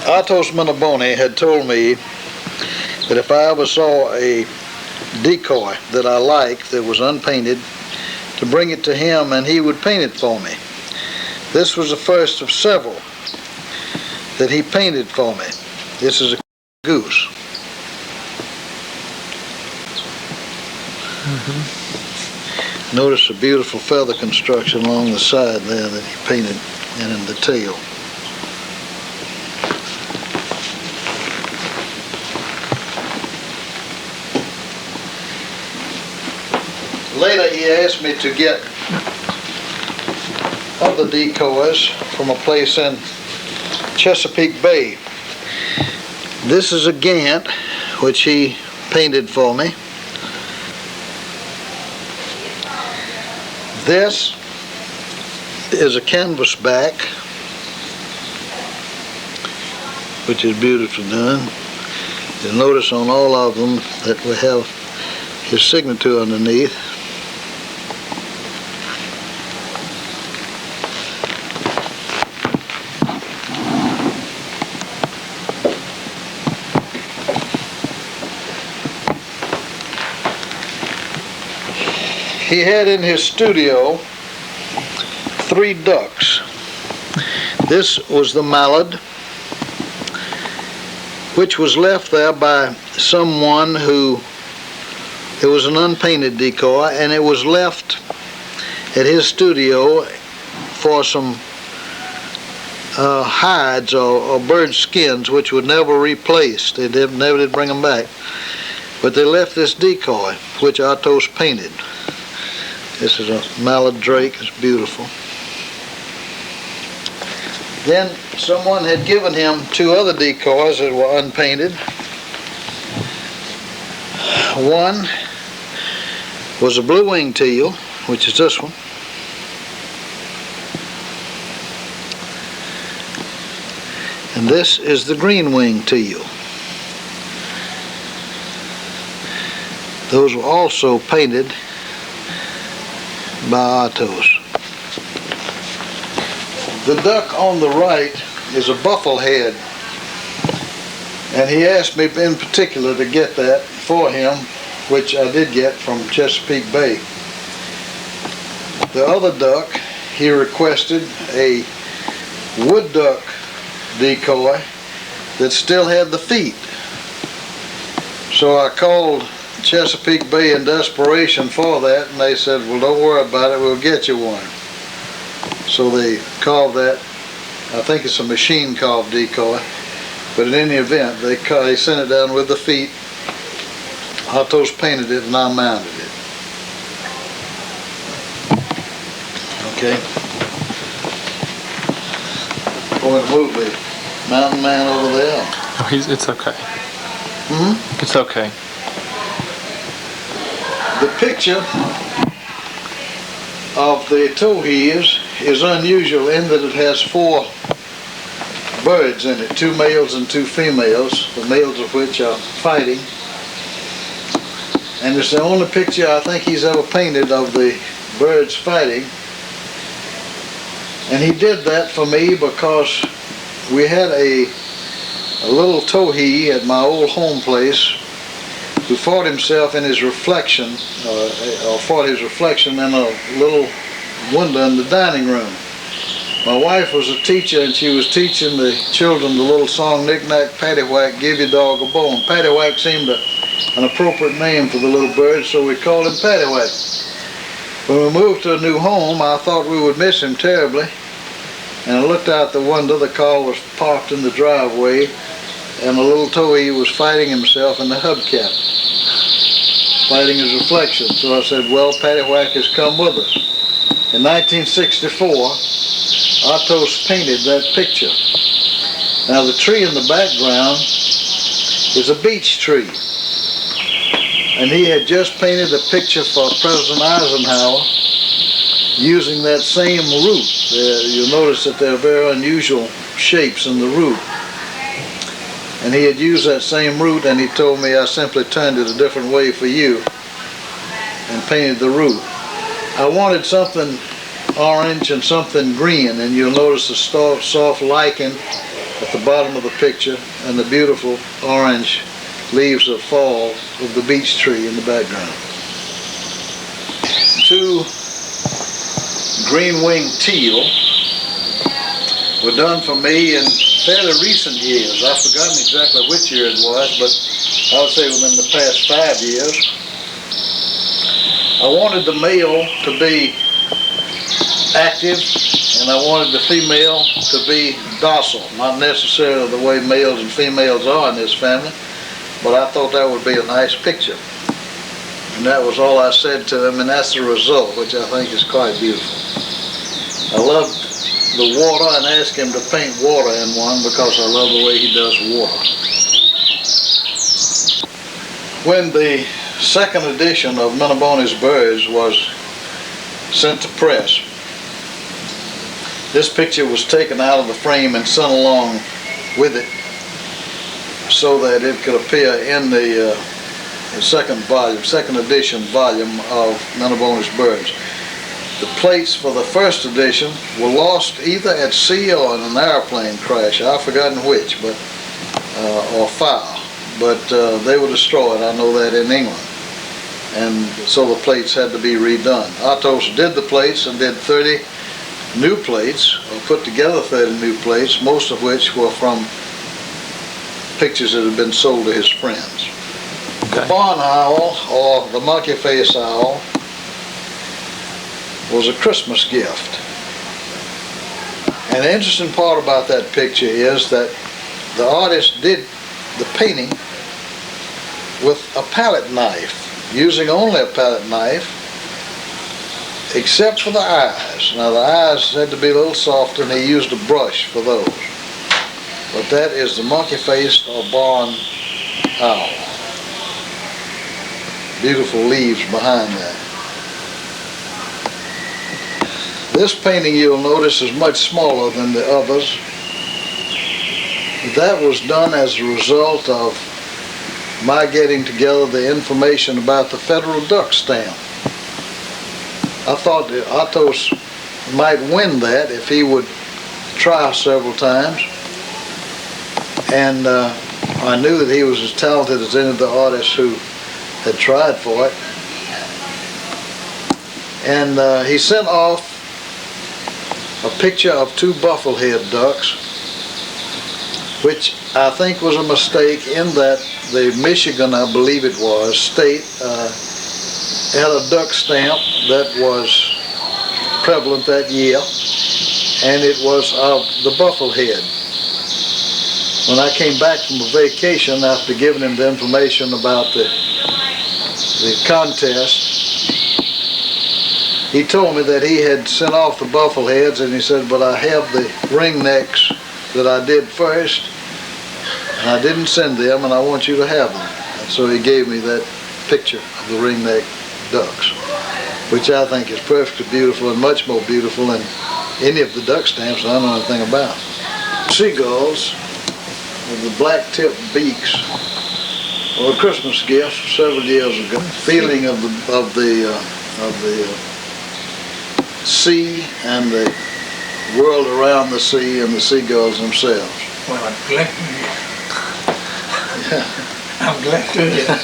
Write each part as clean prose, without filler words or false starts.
Athos Menaboni had told me that if I ever saw a decoy that I liked that was unpainted, to bring it to him and he would paint it for me. This was the first of several that he painted for me. This is a goose. Notice the beautiful feather construction along the side there that he painted, and in the tail. Later he asked me to get other decoys from a place in Chesapeake Bay. This is a Gant which he painted for me. This is a canvas back, which is beautifully done. You'll notice on all of them that we have his signature underneath. He had in his studio 3 ducks. This was the mallard, which was left there by someone who, it was an unpainted decoy, and it was left at his studio for some hides or bird skins, which were never replaced. They never did bring them back. But they left this decoy, which Athos painted. This is a mallard drake. It's beautiful. Then someone had given him 2 other decoys that were unpainted. One was a blue-winged teal, which is this one. And this is the green-winged teal. Those were also painted by Athos. The duck on the right is a bufflehead, and he asked me in particular to get that for him, which I did get from Chesapeake Bay. The other duck, he requested a wood duck decoy that still had the feet. So I called Chesapeake Bay in desperation for that, and they said, well, don't worry about it, we'll get you one. So they carved that. I think it's a machine carved decoy, but in any event, they sent it down with the feet. Athos painted it and I mounted it. Okay. Going to move the mountain man over there. Oh, it's okay. It's okay. The picture of the towhee is unusual in that it has 4 birds in it, 2 males and 2 females, the males of which are fighting. And it's the only picture I think he's ever painted of the birds fighting. And he did that for me because we had a little towhee at my old home place who fought himself in his reflection, or fought his reflection in a little window in the dining room. My wife was a teacher, and she was teaching the children the little song, Knick-Knack, Paddywhack, Give Your Dog a Bone. Paddywhack seemed an appropriate name for the little bird, so we called him Paddywhack. When we moved to a new home, I thought we would miss him terribly, and I looked out the window. The car was parked in the driveway, and the little towhee was fighting himself in the hubcap, fighting his reflection. So I said, well, Paddywhack has come with us. In 1964, Athos painted that picture. Now the tree in the background is a beech tree, and he had just painted a picture for President Eisenhower using that same root. You'll notice that there are very unusual shapes in the root. And he had used that same root, and he told me I simply turned it a different way for you and painted the root. I wanted something orange and something green, and you'll notice the soft lichen at the bottom of the picture, and the beautiful orange leaves of fall of the beech tree in the background. 2 green-winged teal were done for me in fairly recent years. I've forgotten exactly which year it was, but I would say within the past 5 years. I wanted the male to be active, and I wanted the female to be docile. Not necessarily the way males and females are in this family, but I thought that would be a nice picture. And that was all I said to him, and that's the result, which I think is quite beautiful. I loved the water and asked him to paint water in one because I love the way he does water. When the second edition of Menaboni's Birds was sent to press, this picture was taken out of the frame and sent along with it so that it could appear in the second edition volume of Menaboni's Birds. The plates for the first edition were lost either at sea or in an airplane crash. I've forgotten which, but or fire. But they were destroyed. I know that in England, and so the plates had to be redone. Athos did the plates and did 30 new plates, or put together 30 new plates, most of which were from pictures that had been sold to his friends. Okay. The barn owl, or the monkey face owl, was a Christmas gift. And the interesting part about that picture is that the artist did the painting with a palette knife, using only a palette knife, except for the eyes. Now the eyes had to be a little softer, and he used a brush for those. But that is the monkey-faced or barn owl. Beautiful leaves behind that. This painting, you'll notice, is much smaller than the others. That was done as a result of my getting together the information about the federal duck stamp. I thought that Athos might win that if he would try several times. And I knew that he was as talented as any of the artists who had tried for it. And he sent off a picture of 2 bufflehead ducks, which I think was a mistake in that the Michigan, I believe it was, state had a duck stamp that was prevalent that year, and it was of the bufflehead. When I came back from a vacation after giving him the information about the contest, he told me that he had sent off the buffleheads, and he said, but I have the ringnecks that I did first, and I didn't send them, and I want you to have them. And so he gave me that picture of the ringneck ducks, which I think is perfectly beautiful, and much more beautiful than any of the duck stamps I know anything about. Seagulls with the black-tipped beaks were a Christmas gift several years ago. Feeling of the sea and the world around the sea and the seagulls themselves. Well, I'm glad to hear. Yeah. I'm glad to hear.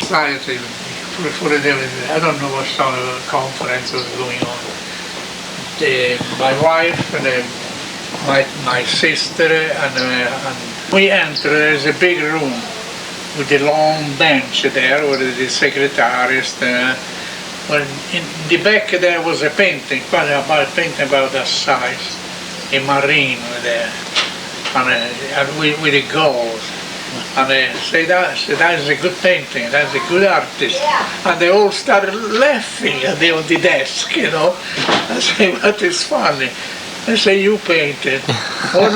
Society, I don't know what sort of conference was going on. My wife and my sister and we entered. There's a big room with a long bench there with the secretaries. Well, in the back there was a painting, about that size, a marine there, and with the gold. And they say that is a good painting, that's a good artist. Yeah. And they all started laughing on the desk, you know. I say, what is funny? They say, you painted. Oh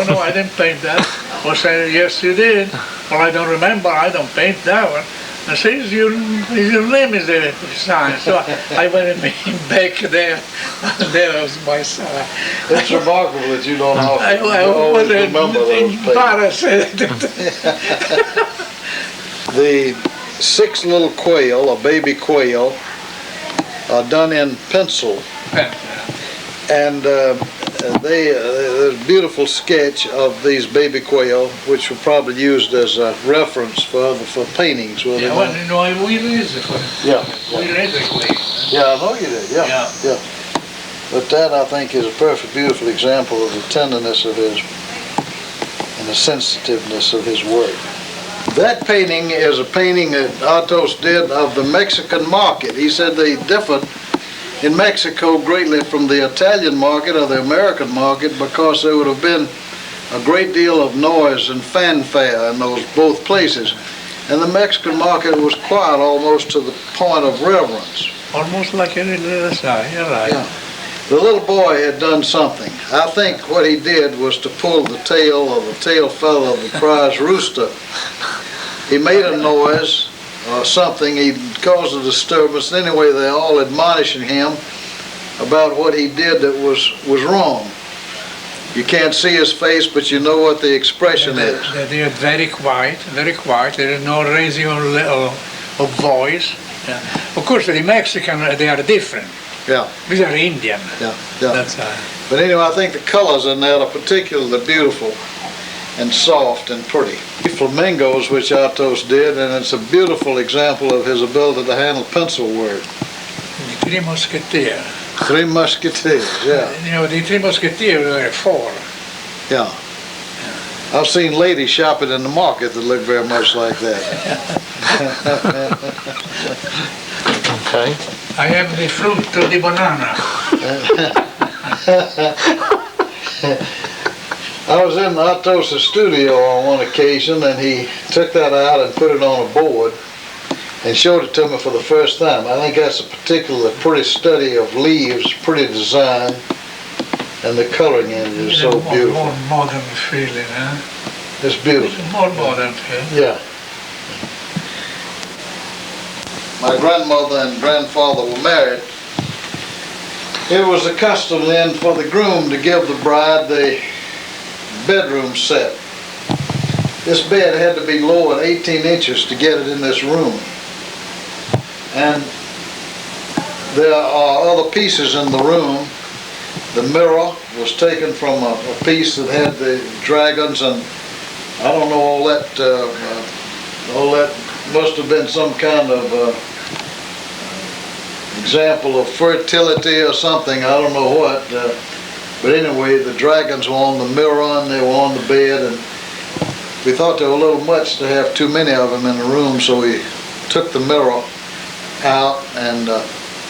no, I didn't paint that. I say, yes you did. Well, I don't remember, I don't paint that one. I say, your name is the sign. So I went back there, and there was my sign. It's remarkable that you don't often I always remember those embarrassed. The 6 little quail, or baby quail, are done in pencil. And there's a beautiful sketch of these baby quail, which were probably used as a reference for paintings. Were they Yeah, not? well, no, we raised it. Yeah. We raised it. Yeah, I know you did. Yeah. But that, I think, is a perfect, beautiful example of the tenderness of his and the sensitiveness of his work. That painting is a painting that Athos did of the Mexican market. He said they differed in Mexico greatly from the Italian market or the American market because there would have been a great deal of noise and fanfare in those both places. And the Mexican market was quiet almost to the point of reverence. Almost like any little side, you're right. Yeah. The little boy had done something. I think what he did was to pull the tail of the tail feather of the prize rooster. He made a noise or something. He caused a disturbance. Anyway, they're all admonishing him about what he did that was wrong. You can't see his face, but you know what the expression is. They are very quiet, very quiet. There is no raising of voice. Yeah. Of course, the Mexican, they are different. Yeah. These are Indian. Yeah. That's But anyway, I think the colors in that are particularly beautiful and soft and pretty. Flamingos, which Athos did, and it's a beautiful example of his ability to handle pencil work. The Three Musketeers. Three Musketeers, yeah. You know, the Three Musketeers were four. Yeah. I've seen ladies shopping in the market that look very much like that. Okay. I have the fruit of the banana. I was in Athos' studio on one occasion, and he took that out and put it on a board and showed it to me for the first time. I think that's a particularly pretty study of leaves, pretty design, and the coloring in it is so beautiful. More modern feeling, huh? It's beautiful. It's more modern feeling. Yeah. My grandmother and grandfather were married. It was a custom then for the groom to give the bride the bedroom set. This bed had to be lowered 18 inches to get it in this room. And there are other pieces in the room. The mirror was taken from a piece that had the dragons, and I don't know, all that must have been some kind of example of fertility or something, I don't know what. But anyway, the dragons were on the mirror and they were on the bed, and we thought they were a little much to have too many of them in the room, so we took the mirror out, and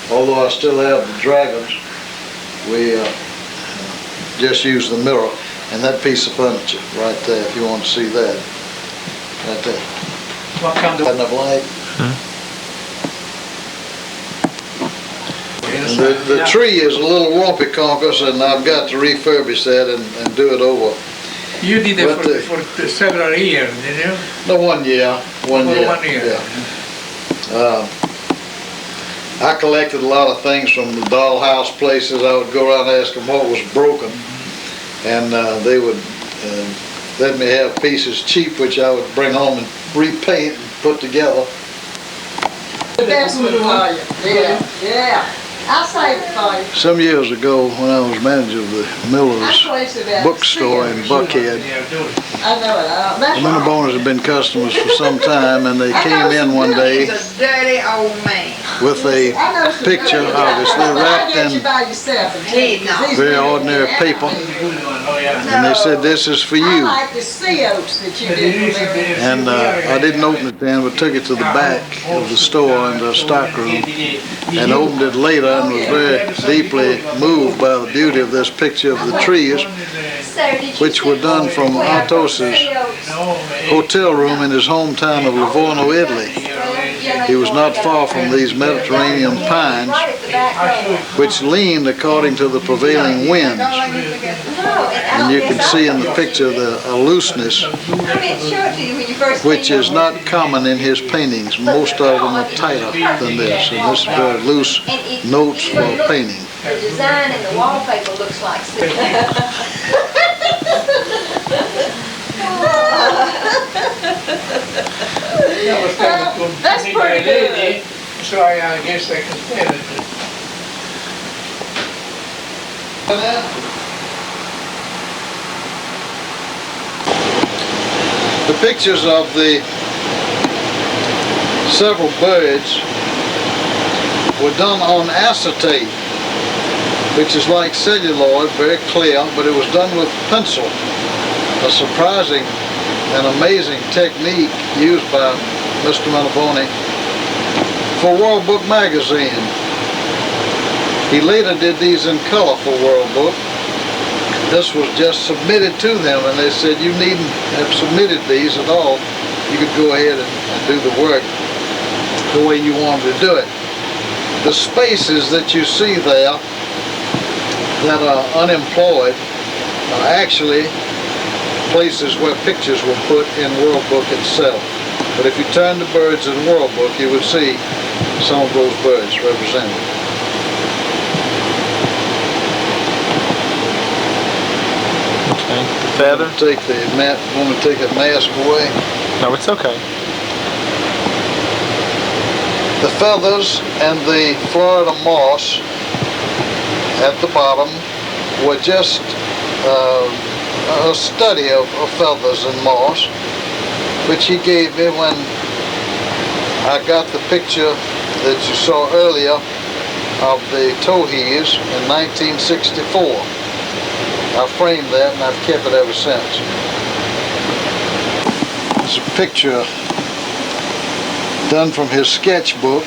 although I still have the dragons, we just used the mirror and that piece of furniture right there, if you want to see that. Right there. What kind of light. The tree is a little wampy-conkus, and I've got to refurbish that and do it over. You did it for several years, did you? No, 1 year. One year. 1 year. Yeah. I collected a lot of things from the dollhouse places. I would go around and ask them what was broken, and they would let me have pieces cheap, which I would bring home and repaint and put together. That's what for you. Yeah. I'll save it for you. Some years ago, when I was manager of the Miller's bookstore in Buckhead, I know it. the Menabonis had been customers for some time, and they came in one day He's a dirty old man. with a picture, obviously wrapped in very ordinary paper, and they said, "This is for I you." like the sea oats that you did for me. And I didn't open it then, but took it to the back of the store in the stock room and opened it later, and was very deeply moved by the beauty of this picture of the trees, which were done from Athos's hotel room in his hometown of Livorno, Italy. He was not far from these Mediterranean pines, which leaned according to the prevailing winds. And you can see in the picture the looseness, which is not common in his paintings. Most of them are tighter than this, and this is very loose notes for painting. The design and the wallpaper looks like That's pretty good. So I guess I can say that. The pictures of the several birds were done on acetate, which is like celluloid, very clear, but it was done with pencil. A surprising and amazing technique used by Mr. Menaboni for World Book magazine. He later did these in color for World Book. This was just submitted to them, and they said you needn't have submitted these at all. You could go ahead and do the work the way you wanted to do it. The spaces that you see there that are unemployed are actually places where pictures were put in World Book itself. But if you turn to birds in World Book, you would see some of those birds represented. Okay. The feather? Want to take the mask away? No, it's okay. The feathers and the Florida moss at the bottom were just a study of feathers and moss, which he gave me when I got the picture that you saw earlier of the towhees in 1964. I framed that and I've kept it ever since. It's a picture done from his sketchbook,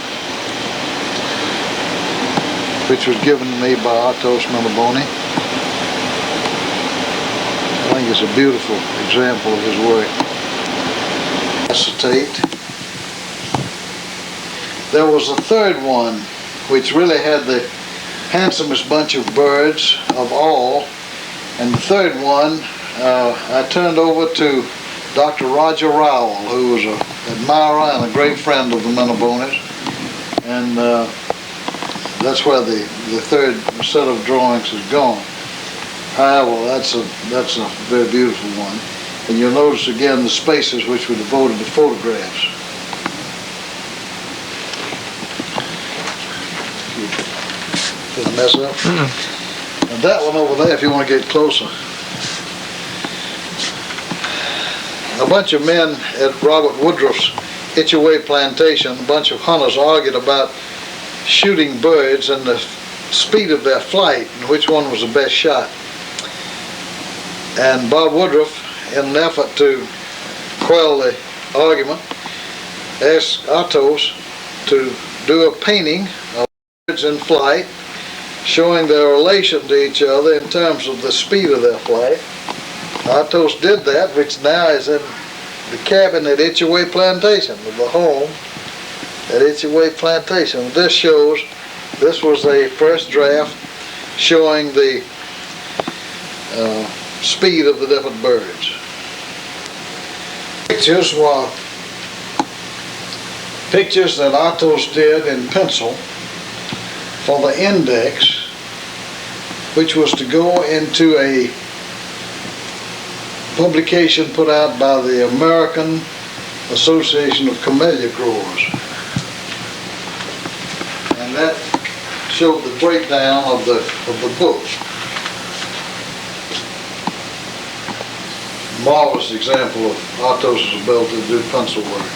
which was given to me by Athos Menaboni. I think it's a beautiful example of his work. Acetate. There was a third one, which really had the handsomest bunch of birds of all. And the third one, I turned over to Dr. Roger Rowell, who was an admirer and a great friend of the Menabonis. And that's where the third set of drawings is gone. However, that's a very beautiful one. And you'll notice again the spaces which were devoted to photographs. Did I mess up? Mm-hmm. And that one over there, if you want to get closer. A bunch of men at Robert Woodruff's Itchaway Plantation, a bunch of hunters argued about shooting birds and the speed of their flight and which one was the best shot. And Bob Woodruff, in an effort to quell the argument, asked Athos to do a painting of birds in flight, showing their relation to each other in terms of the speed of their flight. Athos did that, which now is in the cabin at Itchaway Plantation, with the home at Itchaway Plantation. This shows, this was a first draft showing the speed of the different birds. Pictures were pictures that Athos did in pencil for the index, which was to go into a publication put out by the American Association of Camellia Growers. And that showed the breakdown of the book. Marvelous example of Athos' ability to do pencil work.